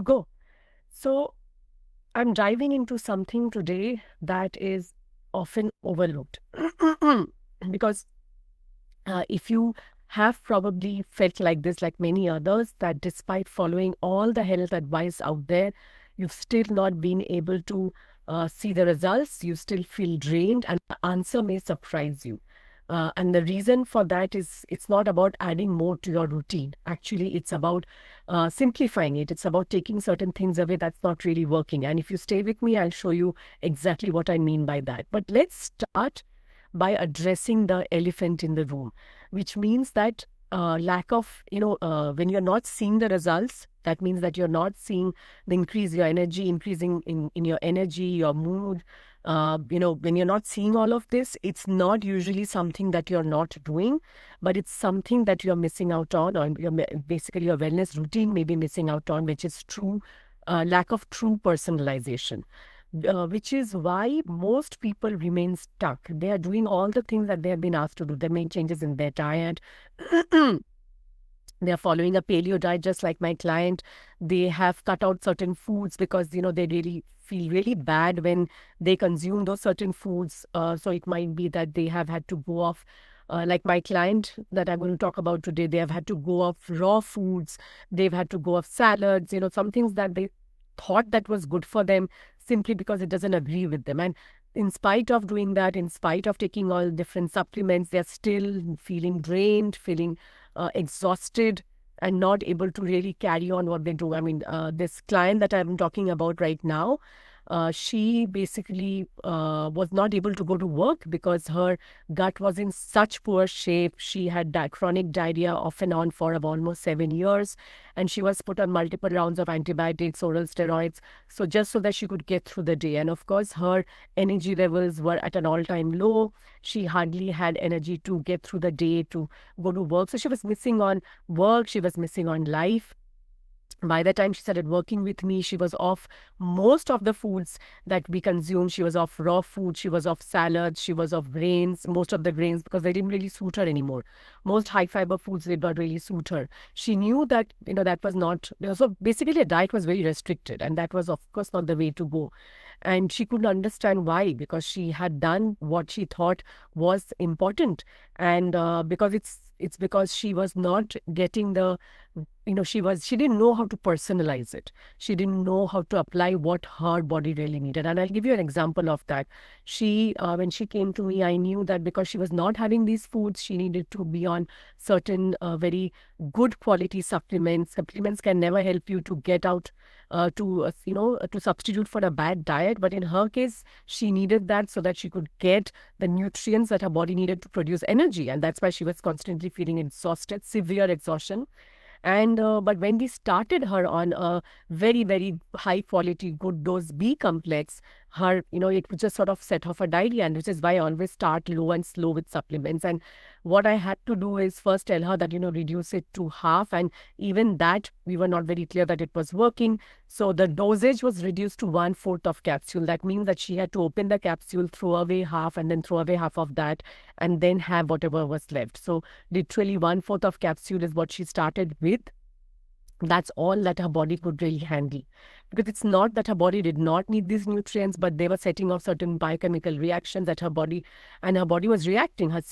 Go. So, I'm diving into something today that is often overlooked. Because if you have probably felt like this, like many others, that despite following all the health advice out there, you've still not been able to see the results, you still feel drained, and the answer may surprise you. And the reason for that is it's not about adding more to your routine. Actually, it's about simplifying it. It's about taking certain things away that's not really working. And if you stay with me, I'll show you exactly what I mean by that. But let's start by addressing the elephant in the room, which means that lack of, when you're not seeing the results, that means that you're not seeing the increase your energy, increasing in your energy, your mood. When you're not seeing all of this, it's not usually something that you're not doing, but it's something that you're missing out on, or basically your wellness routine may be missing out on, which is true lack of true personalization, which is why most people remain stuck. They are doing all the things that they have been asked to do. They make changes in their diet. They are following a paleo diet, just like my client. They have cut out certain foods because, they really feel really bad when they consume those certain foods. So it might be that they have had to go off. Like my client that I'm going to talk about today, they have had to go off raw foods. They've had to go off salads, some things that they thought that was good for them simply because it doesn't agree with them. And in spite of doing that, in spite of taking all different supplements, they're still feeling drained, feeling exhausted, and not able to really carry on what they do. I mean, this client that I'm talking about right now, she basically was not able to go to work because her gut was in such poor shape. She had chronic diarrhea off and on for almost 7 years, and she was put on multiple rounds of antibiotics, oral steroids, so just so that she could get through the day. And of course, her energy levels were at an all-time low. She hardly had energy to get through the day, to go to work. So she was missing on work, she was missing on life. By the time she started working with me, she was off most of the foods that we consume. She was off raw food, she was off salads, she was off grains, most of the grains, because they didn't really suit her anymore. Most high fiber foods did not really suit her. She knew that, that was not, so basically her diet was very restricted, and that was, of course, not the way to go. And she couldn't understand why, because she had done what she thought was important. And because it's because she was not getting the, she didn't know how to personalize it. She didn't know how to apply what her body really needed. And I'll give you an example of that. She when she came to me, I knew that because she was not having these foods, she needed to be on certain very good quality supplements. Supplements can never help you to get out to substitute for a bad diet, but in her case she needed that so that she could get the nutrients that her body needed to produce energy. And that's why she was constantly feeling exhausted, severe exhaustion. And but when we started her on a very, very high quality good dose B complex, her, it would just sort of set off her diarrhea, and which is why I always start low and slow with supplements. And what I had to do is first tell her that, reduce it to half. And even that, we were not very clear that it was working. So the dosage was reduced to 1/4 of capsule. That means that she had to open the capsule, throw away half, and then throw away half of that, and then have whatever was left. So literally 1/4 of capsule is what she started with. That's all that her body could really handle. Because it's not that her body did not need these nutrients, but they were setting off certain biochemical reactions that her body, and her body was reacting. Her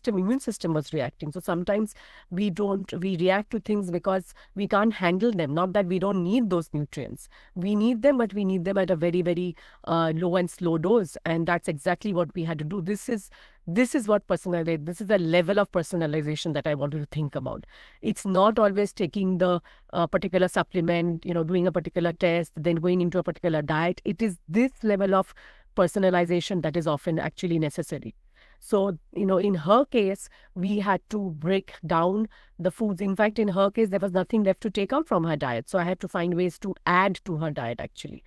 immune system was reacting. So sometimes we react to things because we can't handle them. Not that we don't need those nutrients. We need them, but we need them at a very, very low and slow dose. And that's exactly what we had to do. This is what personalization, this is the level of personalization that I wanted to think about. It's not always taking the particular supplement, doing a particular test, then going into a particular diet. It is this level of personalization that is often actually necessary. So, in her case, we had to break down the foods. In fact, in her case, there was nothing left to take out from her diet. So I had to find ways to add to her diet, actually.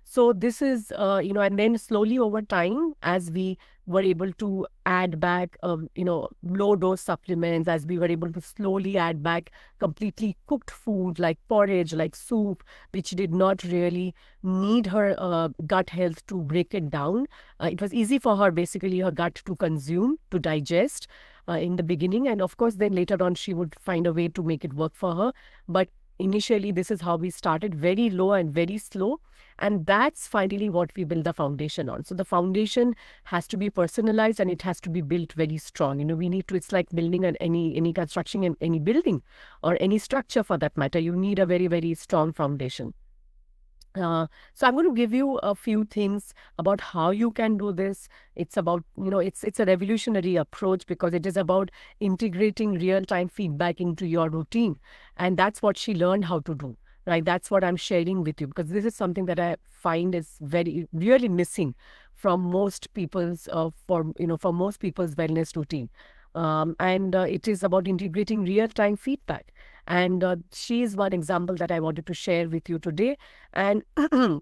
So this is, and then slowly over time, as we were able to add back, low dose supplements, as we were able to slowly add back completely cooked food like porridge, like soup, which did not really need her gut health to break it down. It was easy for her, basically, her gut to consume, to digest in the beginning. And of course, then later on, she would find a way to make it work for her. But initially, this is how we started, very low and very slow. And that's finally what we build the foundation on. So the foundation has to be personalized and it has to be built very strong. We need to, it's like building any construction in any building or any structure for that matter. You need a very, very strong foundation. So I'm going to give you a few things about how you can do this. It's about, it's a revolutionary approach because it is about integrating real-time feedback into your routine. And that's what she learned how to do, right? That's what I'm sharing with you because this is something that I find is very, really missing from most people's, for most people's wellness routine. And it is about integrating real-time feedback. And she is one example that I wanted to share with you today. And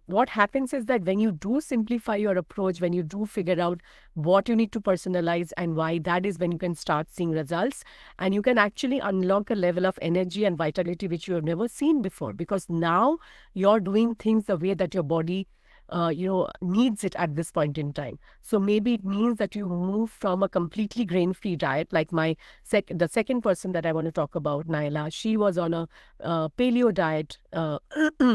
what happens is that when you do simplify your approach, when you do figure out what you need to personalize and why, that is when you can start seeing results. And you can actually unlock a level of energy and vitality which you have never seen before. Because now you're doing things the way that your body needs it at this point in time. So maybe it means that you move from a completely grain-free diet, like the second person that I want to talk about, Naila. She was on a paleo diet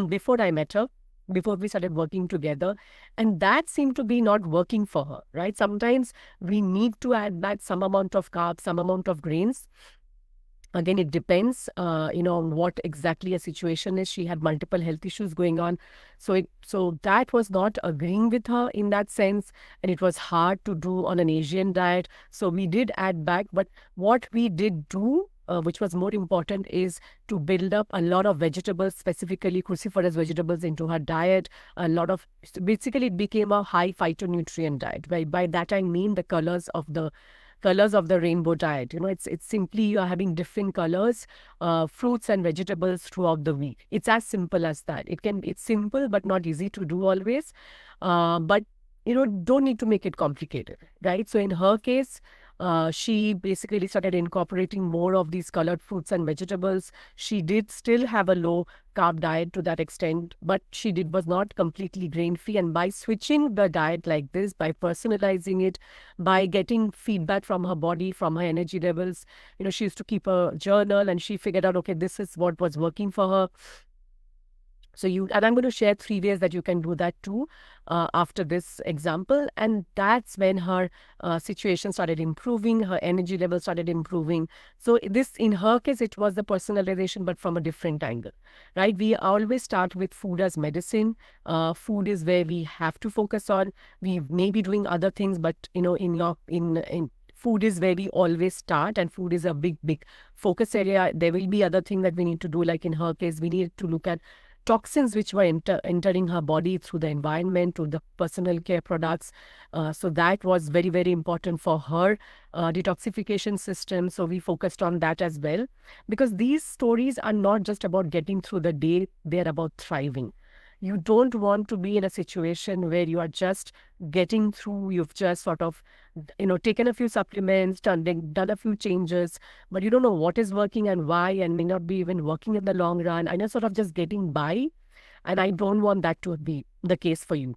before I met her, before we started working together. And that seemed to be not working for her, right? Sometimes we need to add back some amount of carbs, some amount of grains. Again, it depends, on what exactly a situation is. She had multiple health issues going on. So that was not agreeing with her in that sense. And it was hard to do on an Asian diet. So we did add back. But what we did do, which was more important, is to build up a lot of vegetables, specifically cruciferous vegetables into her diet. Basically it became a high phytonutrient diet. By that I mean the colors of the rainbow diet. It's simply you're having different colors, fruits and vegetables throughout the week. It's as simple as that. It's simple but not easy to do always. But don't need to make it complicated, right? So in her case, she basically started incorporating more of these colored fruits and vegetables. She did still have a low carb diet to that extent, but was not completely grain free. And by switching the diet like this, by personalizing it, by getting feedback from her body, from her energy levels, she used to keep a journal and she figured out, okay, this is what was working for her. And I'm going to share 3 ways that you can do that too after this example. And that's when her situation started improving, her energy level started improving. So in her case, it was the personalization, but from a different angle, right? We always start with food as medicine. Food is where we have to focus on. We may be doing other things, but in food is where we always start, and food is a big, big focus area. There will be other things that we need to do. Like in her case, we need to look at toxins which were entering her body through the environment, to the personal care products. So that was very, very important for her detoxification system. So we focused on that as well, because these stories are not just about getting through the day, they're about thriving. You don't want to be in a situation where you are just getting through, you've just sort of, taken a few supplements, done a few changes, but you don't know what is working and why, and may not be even working in the long run, and you're sort of just getting by. And I don't want that to be the case for you.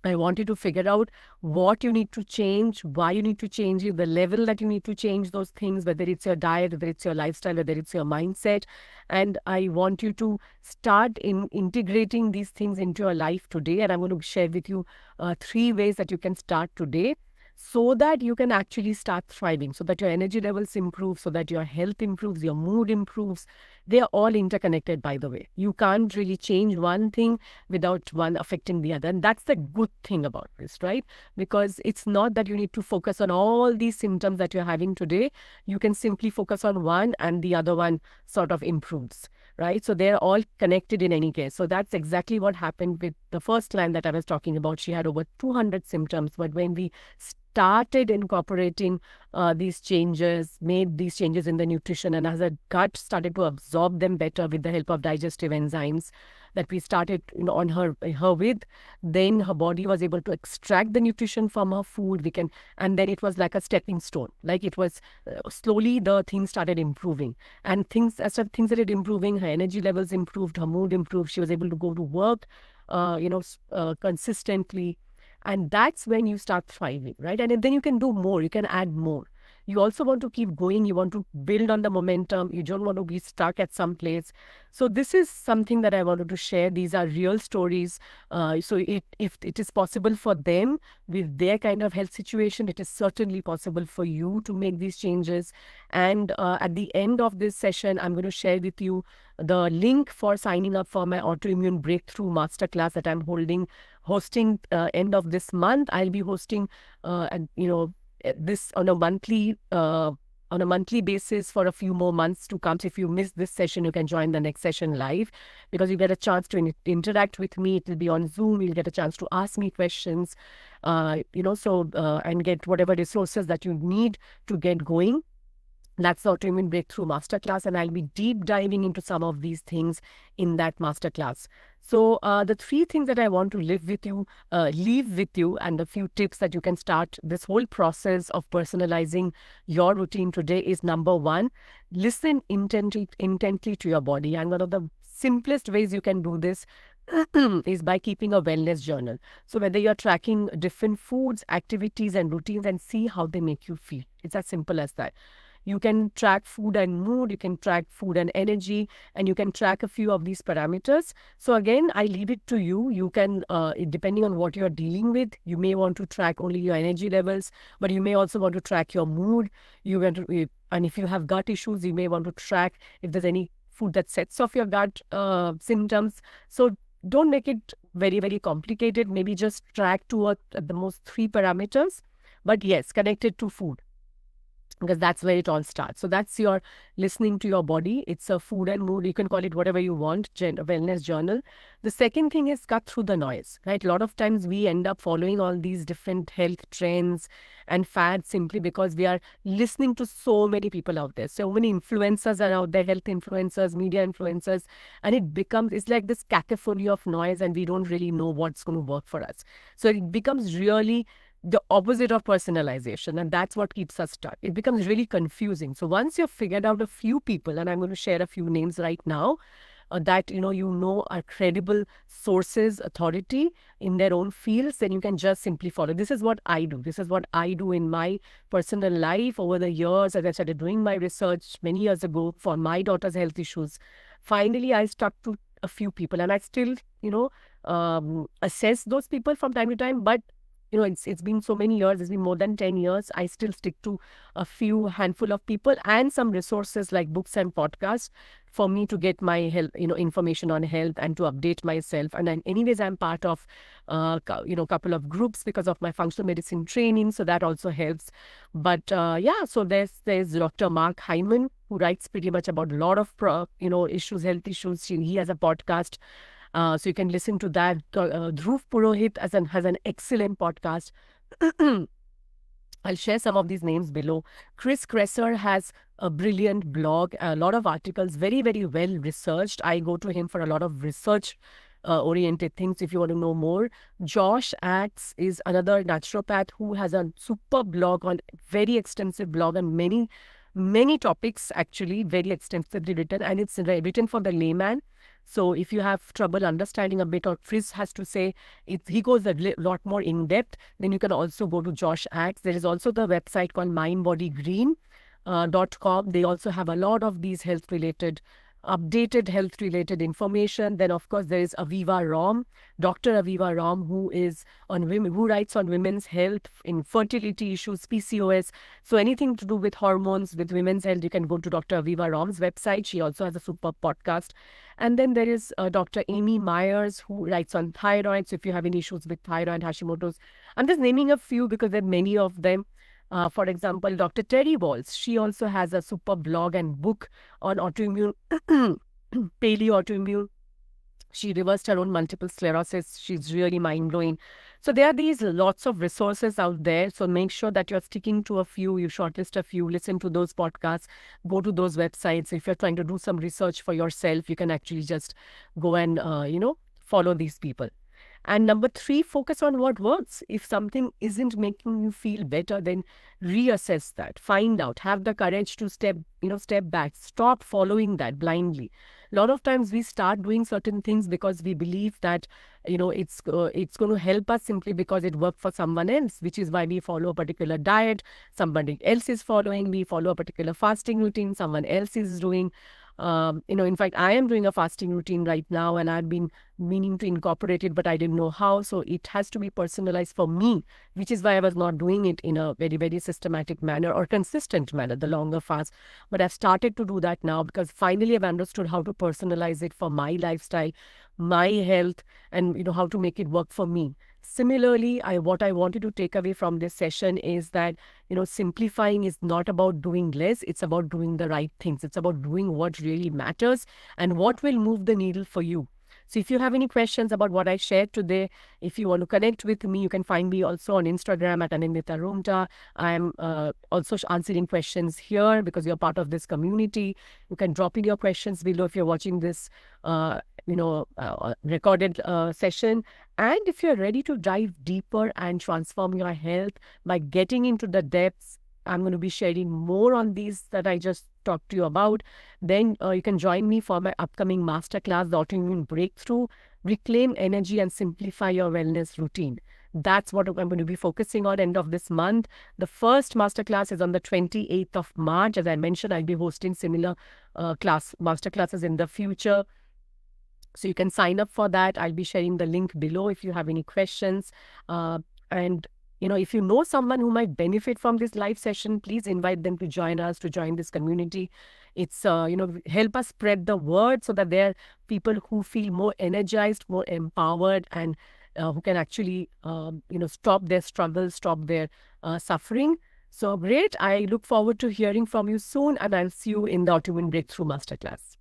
I want you to figure out what you need to change, why you need to change it, the level that you need to change those things, whether it's your diet, whether it's your lifestyle, whether it's your mindset. And I want you to start integrating these things into your life today. And I'm going to share with you 3 ways that you can start today, so that you can actually start thriving, so that your energy levels improve, so that your health improves, your mood improves. They are all interconnected, by the way. You can't really change one thing without one affecting the other. And that's the good thing about this, right? Because it's not that you need to focus on all these symptoms that you're having today. You can simply focus on one and the other one sort of improves, right? So they're all connected in any case. So that's exactly what happened with the first client that I was talking about. She had over 200 symptoms, but when we started incorporating these changes, made these changes in the nutrition, and as her gut started to absorb them better with the help of digestive enzymes that we started on her with, then her body was able to extract the nutrition from her food. And then it was like a stepping stone. Like it was slowly the things started improving, and as things started improving, her energy levels improved, her mood improved. She was able to go to work, consistently. And that's when you start thriving, right? And then you can do more, you can add more. you also want to keep going. You want to build on the momentum. You don't want to be stuck at some place. So this is something that I wanted to share. These are real stories. If it is possible for them with their kind of health situation, it is certainly possible for you to make these changes. And at the end of this session, I'm going to share with you the link for signing up for my autoimmune breakthrough masterclass that I'm hosting end of this month. I'll be hosting, and this on a monthly basis for a few more months to come. So if you miss this session, you can join the next session live, because you get a chance to interact with me. It will be on Zoom. You'll get a chance to ask me questions, and get whatever resources that you need to get going. That's the Autoimmune Breakthrough Masterclass, and I'll be deep diving into some of these things in that masterclass. So the 3 things that I want to leave with you, and a few tips that you can start this whole process of personalizing your routine today is: number 1, listen intently to your body. And one of the simplest ways you can do this is by keeping a wellness journal. So whether you're tracking different foods, activities, and routines, and see how they make you feel. It's as simple as that. You can track food and mood, you can track food and energy, and you can track a few of these parameters. So again, I leave it to you. You can, depending on what you're dealing with, you may want to track only your energy levels, but you may also want to track your mood. And if you have gut issues, you may want to track if there's any food that sets off your gut symptoms. So don't make it very, very complicated. Maybe just track 2 or at the most 3 parameters, but yes, connected to food, because that's where it all starts. So that's your listening to your body. It's a food and mood. You can call it whatever you want, wellness journal. The second thing is cut through the noise, right? A lot of times we end up following all these different health trends and fads simply because we are listening to so many people out there. So many influencers are out there, health influencers, media influencers, and it's like this cacophony of noise, and we don't really know what's going to work for us. So it becomes really the opposite of personalization, and that's what keeps us stuck. It becomes really confusing. So once you've figured out a few people, and I'm going to share a few names right now, that are credible sources, authority in their own fields, then you can just simply follow. This is what I do. This is what I do in my personal life over the years. As I started doing my research many years ago for my daughter's health issues, finally I stuck to a few people, and I still assess those people from time to time. But it's been so many years, it's been more than 10 years. I still stick to a handful of people and some resources like books and podcasts for me to get my health, information on health and to update myself. And then anyways, I'm part of, couple of groups because of my functional medicine training. So that also helps. But so there's Dr. Mark Hyman, who writes pretty much about a lot of, issues, health issues. He has a podcast. So you can listen to that. Dhruv Purohit has an excellent podcast. I'll share some of these names below. Chris Kresser has a brilliant blog, a lot of articles, very, very well researched. I go to him for a lot of research oriented things if you want to know more. Josh Axe is another naturopath who has a super blog, very extensive blog on many topics, actually, very extensively written, and it's written for the layman. So if you have trouble understanding a bit what Chris has to say, he goes a lot more in depth, then you can also go to Josh Axe. There is also the website called mindbodygreen.com. They also have a lot of these updated health-related information. Then, of course, there is Aviva Rom, Dr. Aviva Rom, who writes on women's health, infertility issues, PCOS. So anything to do with hormones, with women's health, you can go to Dr. Aviva Rom's website. She also has a super podcast. And then there is Dr. Amy Myers, who writes on thyroid. So if you have any issues with thyroid, Hashimoto's, I'm just naming a few because there are many of them. For example, Dr. Terry Walls, she also has a super blog and book on autoimmune, paleo-autoimmune. She reversed her own multiple sclerosis. She's really mind-blowing. So there are these lots of resources out there. So make sure that you're sticking to a few, you shortlist a few, listen to those podcasts, go to those websites. If you're trying to do some research for yourself, you can actually just go and, follow these people. And number 3, focus on what works. If something isn't making you feel better, then reassess that. Find out. Have the courage to step back. Stop following that blindly. A lot of times we start doing certain things because we believe that, it's going to help us simply because it worked for someone else, which is why we follow a particular diet. Somebody else is following. We follow a particular fasting routine. Someone else is doing. In fact, I am doing a fasting routine right now, and I've been meaning to incorporate it, but I didn't know how. So it has to be personalized for me, which is why I was not doing it in a very, very systematic manner or consistent manner, the longer fast. But I've started to do that now because finally I've understood how to personalize it for my lifestyle, my health, and how to make it work for me. Similarly, what I wanted to take away from this session is that, simplifying is not about doing less. It's about doing the right things. It's about doing what really matters and what will move the needle for you. So if you have any questions about what I shared today, if you want to connect with me, you can find me also on Instagram at Anindita Rumta. I'm also answering questions here because you're part of this community. You can drop in your questions below if you're watching this, recorded session. And if you're ready to dive deeper and transform your health by getting into the depths, I'm going to be sharing more on these that I just talked to you about. Then you can join me for my upcoming masterclass, The Autoimmune Breakthrough, Reclaim Energy and Simplify Your Wellness Routine. That's what I'm going to be focusing on end of this month. The first masterclass is on the 28th of March. As I mentioned, I'll be hosting similar masterclasses in the future. So you can sign up for that. I'll be sharing the link below if you have any questions. And if you know someone who might benefit from this live session, please invite them to join us, to join this community. It's, help us spread the word so that there are people who feel more energized, more empowered, and who can actually, stop their struggles, stop their suffering. So great. I look forward to hearing from you soon, and I'll see you in the Autoimmune Breakthrough Masterclass.